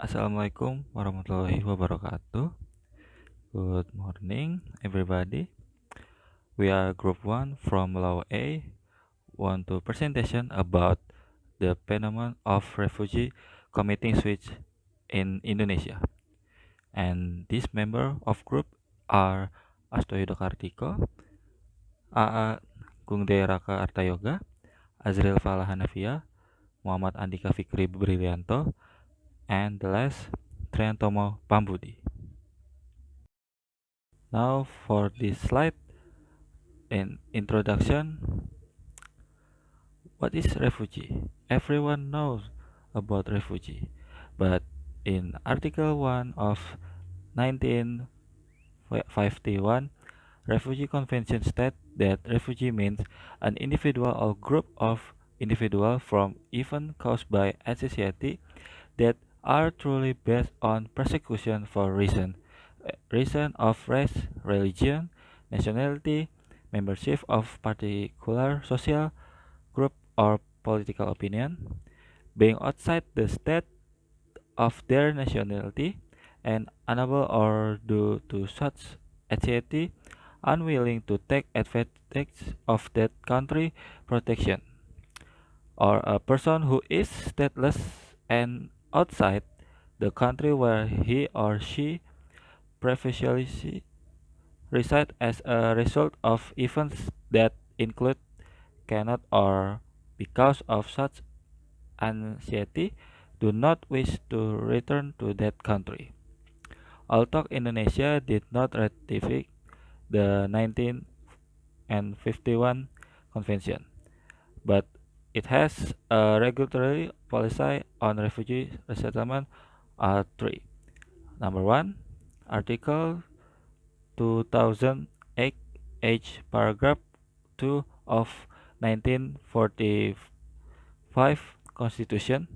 Assalamualaikum warahmatullahi wabarakatuh. Good morning, everybody. We are Group 1 from Law A, want to presentation about the phenomenon of refugee committing switch in Indonesia. And this member of group are Asto Yudho Kartiko, AA Gede Raka Arta Yoga, Azriel Fallah Hanafiah, Muhammad Andhika Fikri Brilianto, and the last Triantomo Pambudhi. Now for this slide in introduction, what is refugee? Everyone knows about refugee, but in Article 1 of 1951, Refugee Convention states that refugee means an individual or group of individuals from events caused by a society that are truly based on persecution for reason of race, religion, nationality, membership of particular social group or political opinion, being outside the state of their nationality, and unable or due to such anxiety, unwilling to take advantage of that country protection, or a person who is stateless and outside the country where he or she previously reside as a result of events that include cannot or because of such anxiety do not wish to return to that country. Although Indonesia did not ratify the 1951 convention, but it has a regulatory policy on refugee resettlement are three. Number one, Article 2008 H paragraph 2 of 1945 Constitution.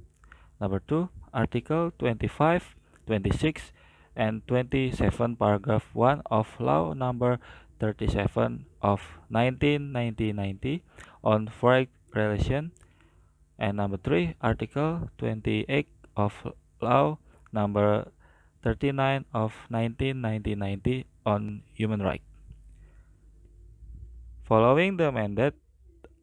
Number 2, Article 25, 26, and 27 paragraph 1 of Law number 37 of 1990 on foreign relation. And number 3, Article 28 of Law number 39 of 1990 on human rights. Following the mandate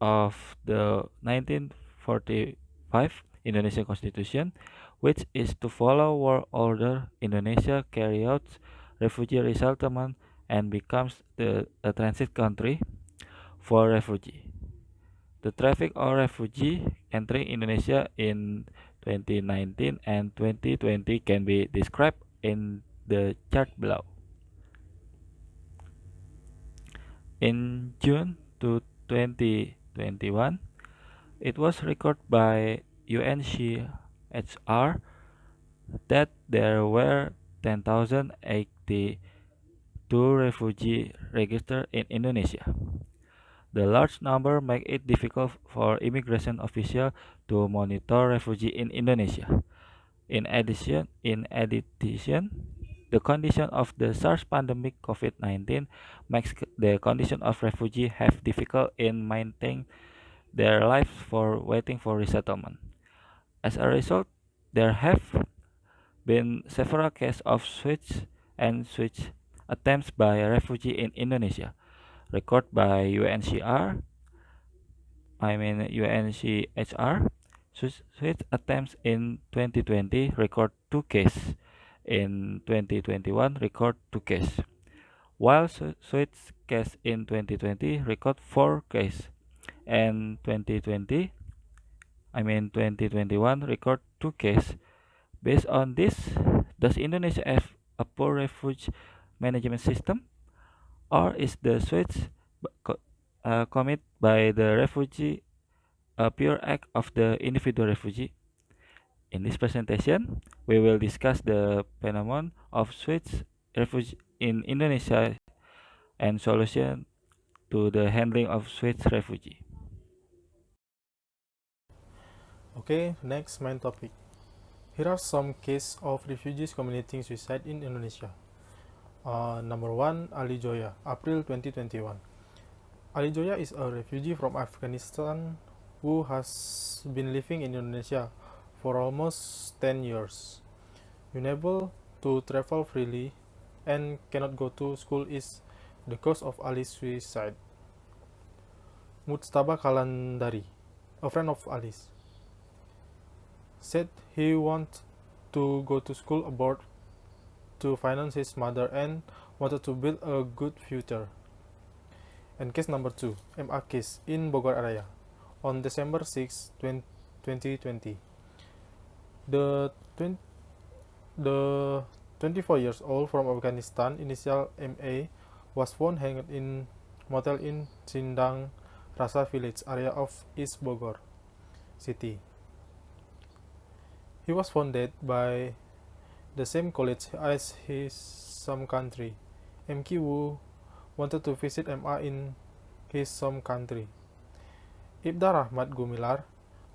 of the 1945 Indonesian Constitution, which is to follow world order, Indonesia carry out refugee resettlement and becomes a transit country for refugee. The traffic of refugee entering Indonesia in 2019 and 2020 can be described in the chart below. In June 2021, it was recorded by UNHCR that there were 10,082 refugees registered in Indonesia. The large number make it difficult for immigration officials to monitor refugees in Indonesia. In addition, the condition of the SARS pandemic COVID-19 makes the condition of refugees have difficult in maintaining their lives for waiting for resettlement. As a result, there have been several cases of switch attempts by refugees in Indonesia, recorded by UNHCR. Switch attempts in 2020 record 2 cases. In 2021 record 2 cases. While switch case in 2020 record 4 cases. And 2021 record 2 cases. Based on this, does Indonesia have a poor refuge management system, or is the switch committed by the refugee a pure act of the individual refugee? In this presentation, we will discuss the phenomenon of switch refugee in Indonesia and solution to the handling of switch refugee. Okay, next main topic. Here are some cases of refugees committing suicide in Indonesia. Number 1, Ali Joya, April 2021. Ali Joya is a refugee from Afghanistan who has been living in Indonesia for almost 10 years. unable to travel freely, and cannot go to school is the cause of Ali's suicide. Mujtaba Kalandari, a friend of Ali's, said he wanted to go to school abroad to finance his mother and wanted to build a good future. And case number 2, MA case in Bogor area. On December 6, 2020, the 24 years old from Afghanistan, initial MA, was found hanged in motel in Sindang Rasa village area of East Bogor city. He was found dead by the same college as his home country. MK Wu wanted to visit MA in his home country. Ibda Rahmat Gumilar,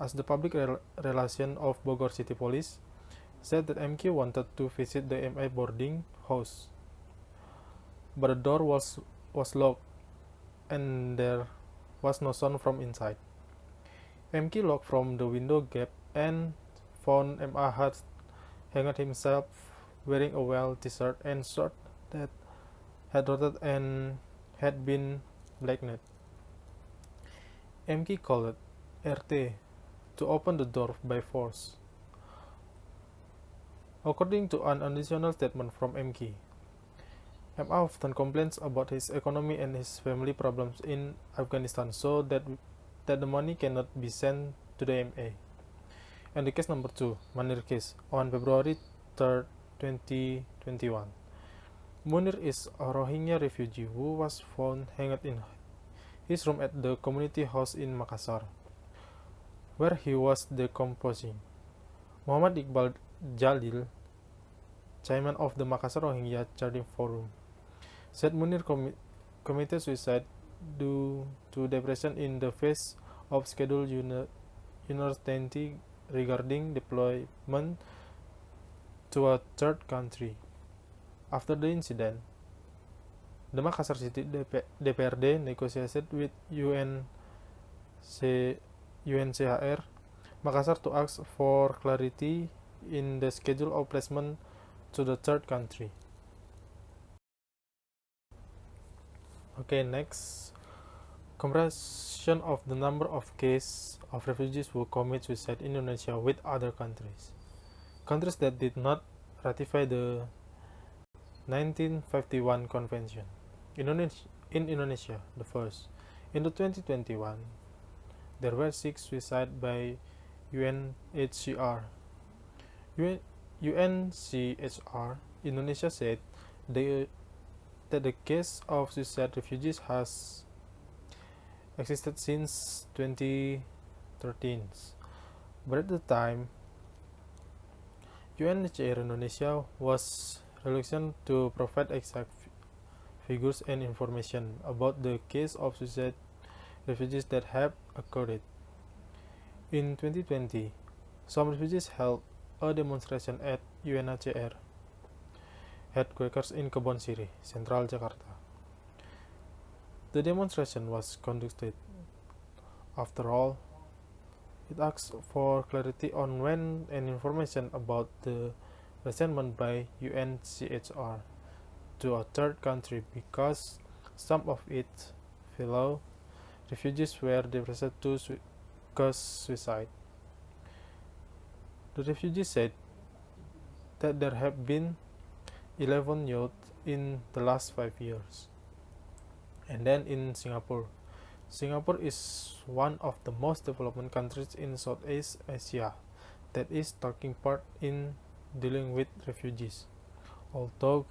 as the public relation of Bogor City Police, said that MK wanted to visit the MA boarding house, but the door was locked and there was no sound from inside. MK looked from the window gap and found MA had hanged himself wearing a well t-shirt and shirt that had rotted and had been blackened. MK called RT to open the door by force. According to an additional statement from MK, MA often complains about his economy and his family problems in Afghanistan, so that the money cannot be sent to the MA. And the case number 2, Munir case, on February 3rd, 2021. Munir is a Rohingya refugee who was found hanged in his room at the community house in Makassar, where he was decomposing. Muhammad Iqbal Jalil, chairman of the Makassar Rohingya Charity Forum, said Munir committed suicide due to depression in the face of scheduled uncertainty regarding deployment to a third country. After the incident, the Makassar City DPRD negotiated with UNCHR Makassar to ask for clarity in the schedule of placement to the third country. Okay, next, comparison of the number of cases of refugees who commit suicide in Indonesia with other countries. Countries that did not ratify the 1951 Convention. In Indonesia, the first. In the 2021, there were 6 suicides by UNHCR. UNHCR Indonesia said that the case of suicide refugees has existed since 2013, but at the time, UNHCR Indonesia was reluctant to provide exact figures and information about the case of suicide refugees that have occurred. In 2020, some refugees held a demonstration at UNHCR headquarters in Kebon Sirih, Central Jakarta. The demonstration was conducted. After all, it asked for clarity on when and information about the resentment by UNHCR to a third country, because some of its fellow refugees were depressed to cause suicide. The refugees said that there have been 11 youth in the last 5 years. And then in Singapore. Singapore is one of the most developed countries in Southeast Asia that is taking part in dealing with refugees, although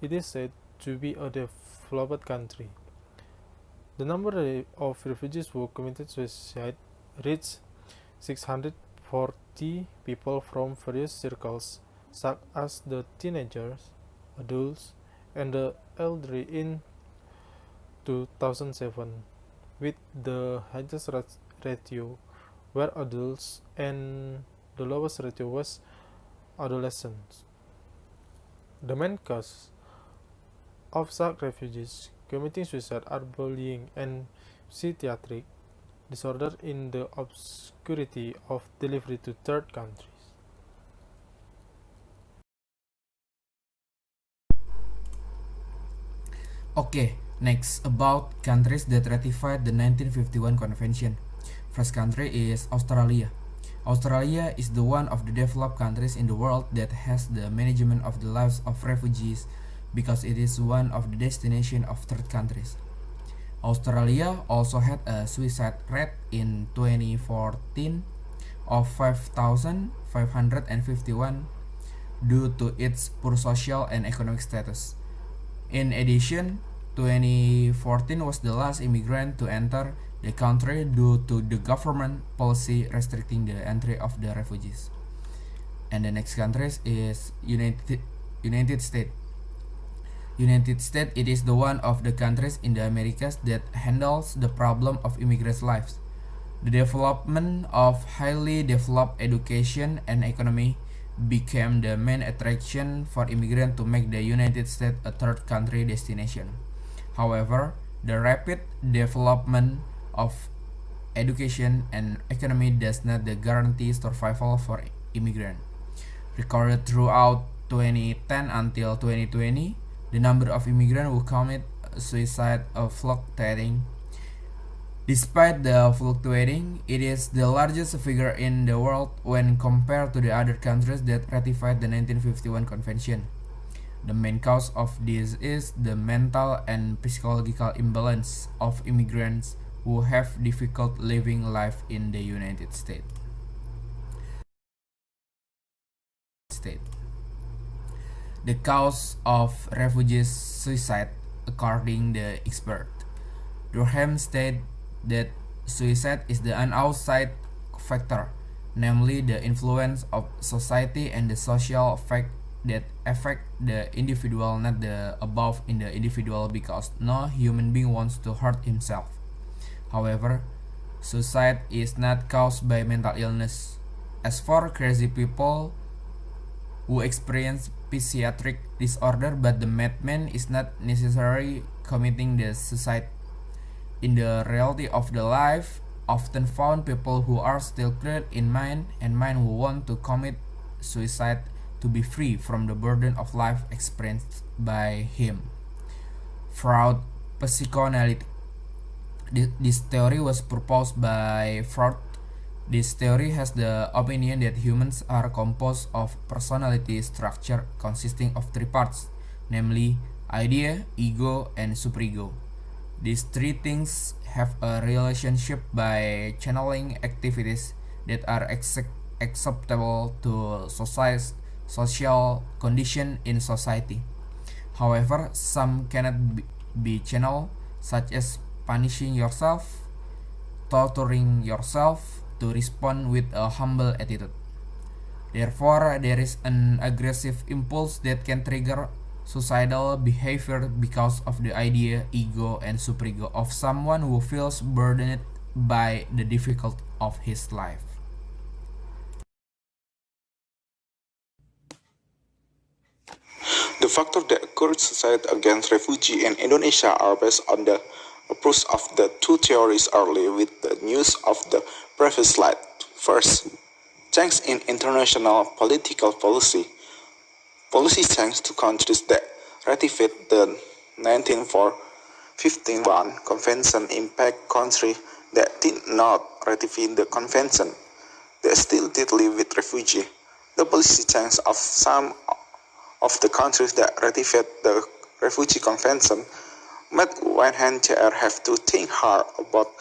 it is said to be a developed country. The number of refugees who committed suicide reached 640 people from various circles, such as the teenagers, adults, and the elderly in 2007, with the highest ratio were adults and the lowest ratio was adolescents. The main cause of such refugees committing suicide are bullying and psychiatric disorder in the obscurity of delivery to third countries. Okay, next about countries that ratified the 1951 convention. First country is Australia. Australia is the one of the developed countries in the world that has the management of the lives of refugees because it is one of the destination of third countries. Australia also had a suicide rate in 2014 of 5,551 due to its poor social and economic status. In addition, 2014 was the last immigrant to enter the country due to the government policy restricting the entry of the refugees. And the next country is United States. United States, it is the one of the countries in the Americas that handles the problem of immigrants' lives. The development of highly developed education and economy became the main attraction for immigrants to make the United States a third country destination. However, the rapid development of education and economy does not guarantee survival for immigrants. Recorded throughout 2010 until 2020, the number of immigrants who commit suicide fluctuating. Despite the fluctuating, it is the largest figure in the world when compared to the other countries that ratified the 1951 convention. The main cause of this is the mental and psychological imbalance of immigrants who have difficult living life in the United States. The cause of refugees suicide, according to the expert, Durham stated that suicide is the an outside factor, namely the influence of society and the social fact that affect the individual, not the above in the individual, because no human being wants to hurt himself. However, suicide is not caused by mental illness. As for crazy people who experience psychiatric disorder, but the madman is not necessarily committing the suicide. In the reality of the life, often found people who are still clear in mind and mind who want to commit suicide to be free from the burden of life experienced by him. Freud psychoanalytic. This theory was proposed by Freud. This theory has the opinion that humans are composed of personality structure consisting of three parts, namely idea, ego, and superego. These three things have a relationship by channeling activities that are acceptable to social condition in society. However, some cannot be channeled, such as punishing yourself, torturing yourself to respond with a humble attitude. Therefore, there is an aggressive impulse that can trigger suicidal behavior because of the idea, ego, and superego of someone who feels burdened by the difficulty of his life. The factors that encourage suicide against refugees in Indonesia are based on the approach of the two theories early with the news of the previous slide. First, change in international political policy. Policy change to countries that ratified the 1951 convention impact countries that did not ratify the convention. They still did live with refugees. The policy change of some of the countries that ratified the refugee convention made UNHCR have to think hard about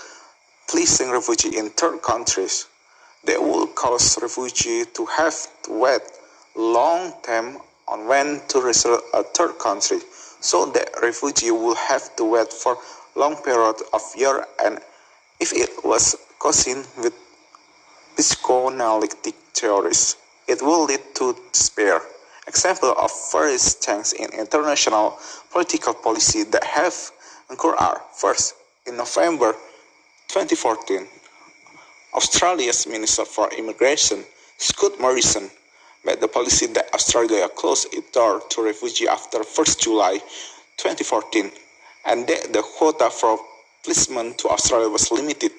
placing refugees in third countries. That would cause refugees to have to wait long time on when to reach a third country, so that refugees will have to wait for long period of years, and if it was causing with psychoanalytic theories, it will lead to despair. Examples of various changes in international political policy that have occurred are: first, in November 2014, Australia's Minister for Immigration, Scott Morrison, made the policy that Australia closed its door to refugees after 1st July 2014, and that the quota for placement to Australia was limited.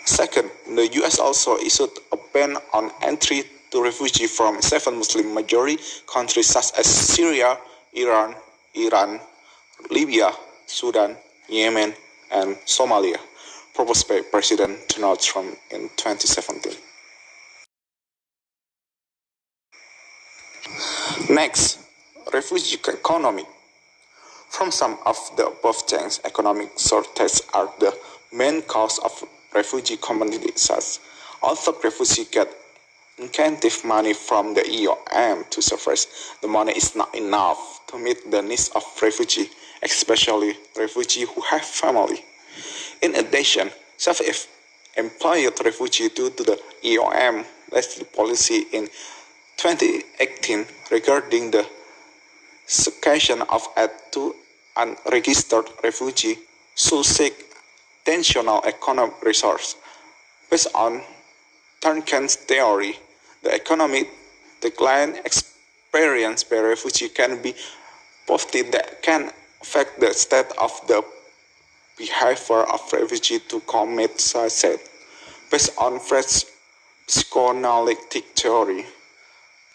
Second, the US also issued a ban on entry to refugees from 7 Muslim majority countries such as Syria, Iran, Libya, Sudan, Yemen, and Somalia, proposed by President Donald Trump in 2017. Next, refugee economy. From some of the above things, economic shortages are the main cause of refugee communities. Although refugees get incentive money from the EOM to survive, the money is not enough to meet the needs of refugees, especially refugees who have family. In addition, self-employed refugees due to the EOM policy in 2018 regarding the cessation of aid to unregistered refugees should seek tensional economic resource. Based on Turnken's theory, the economic decline experienced by refugees can be positive that can affect the state of the behavior of refugees to commit suicide. Based on Fred's psychoanalytic theory,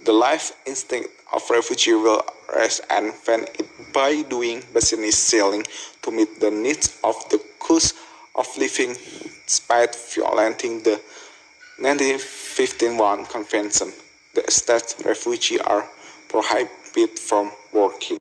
the life instinct of refugee will rise and find it by doing business selling to meet the needs of the cost of living despite violating the 1951 Convention. The state refugees are prohibited from working.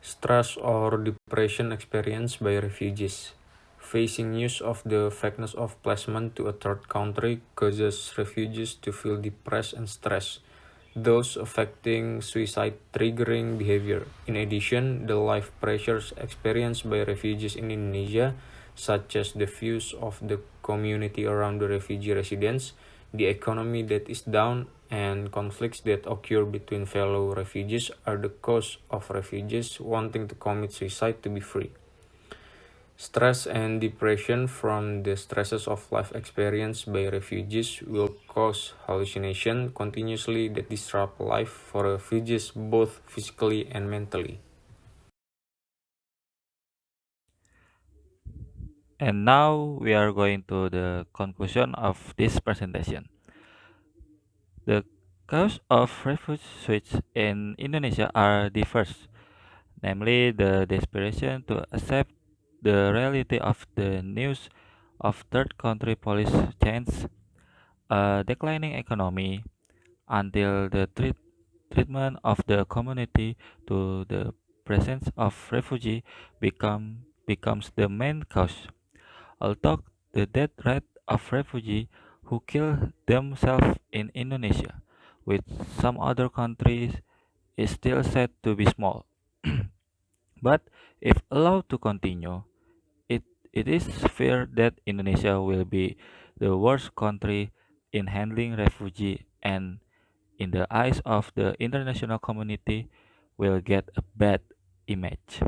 Stress or depression experienced by refugees. Facing news of the vagueness of placement to a third country causes refugees to feel depressed and stressed, thus affecting suicide-triggering behavior. In addition, the life pressures experienced by refugees in Indonesia, such as the views of the community around the refugee residents, the economy that is down, and conflicts that occur between fellow refugees are the cause of refugees wanting to commit suicide to be free. Stress and depression from the stresses of life experienced by refugees will cause hallucination continuously that disrupt life for refugees both physically and mentally. And now we are going to the conclusion of this presentation. The cause of refugee switch in Indonesia are diverse, namely the desperation to accept the reality of the news of third country police change, a declining economy, until the treatment of the community to the presence of refugee becomes the main cause. Although the death rate of refugees who kill themselves in Indonesia with some other countries is still said to be small. But if allowed to continue, it, it is feared that Indonesia will be the worst country in handling refugees and in the eyes of the international community will get a bad image.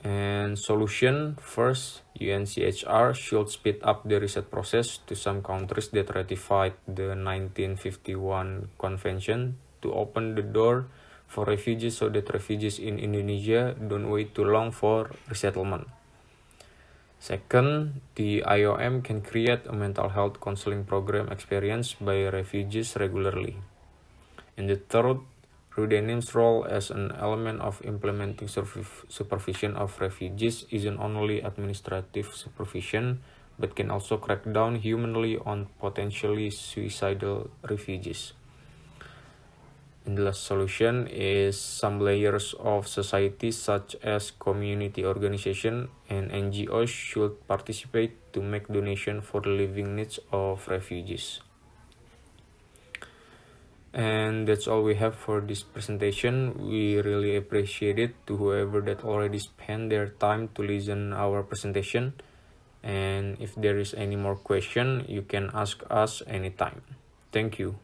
And solution first, UNCHR should speed up the reset process to some countries that ratified the 1951 convention to open the door for refugees so that refugees in Indonesia don't wait too long for resettlement. Second, the IOM can create a mental health counseling program experienced by refugees regularly. And the third, Rudenim's role as an element of implementing supervision of refugees isn't only administrative supervision, but can also crack down humanly on potentially suicidal refugees. And the last solution is some layers of society, such as community organization and NGOs, should participate to make donation for the living needs of refugees. And that's all we have for this presentation. We really appreciate it to whoever that already spent their time to listen our presentation. And if there is any more question, you can ask us anytime. Thank you.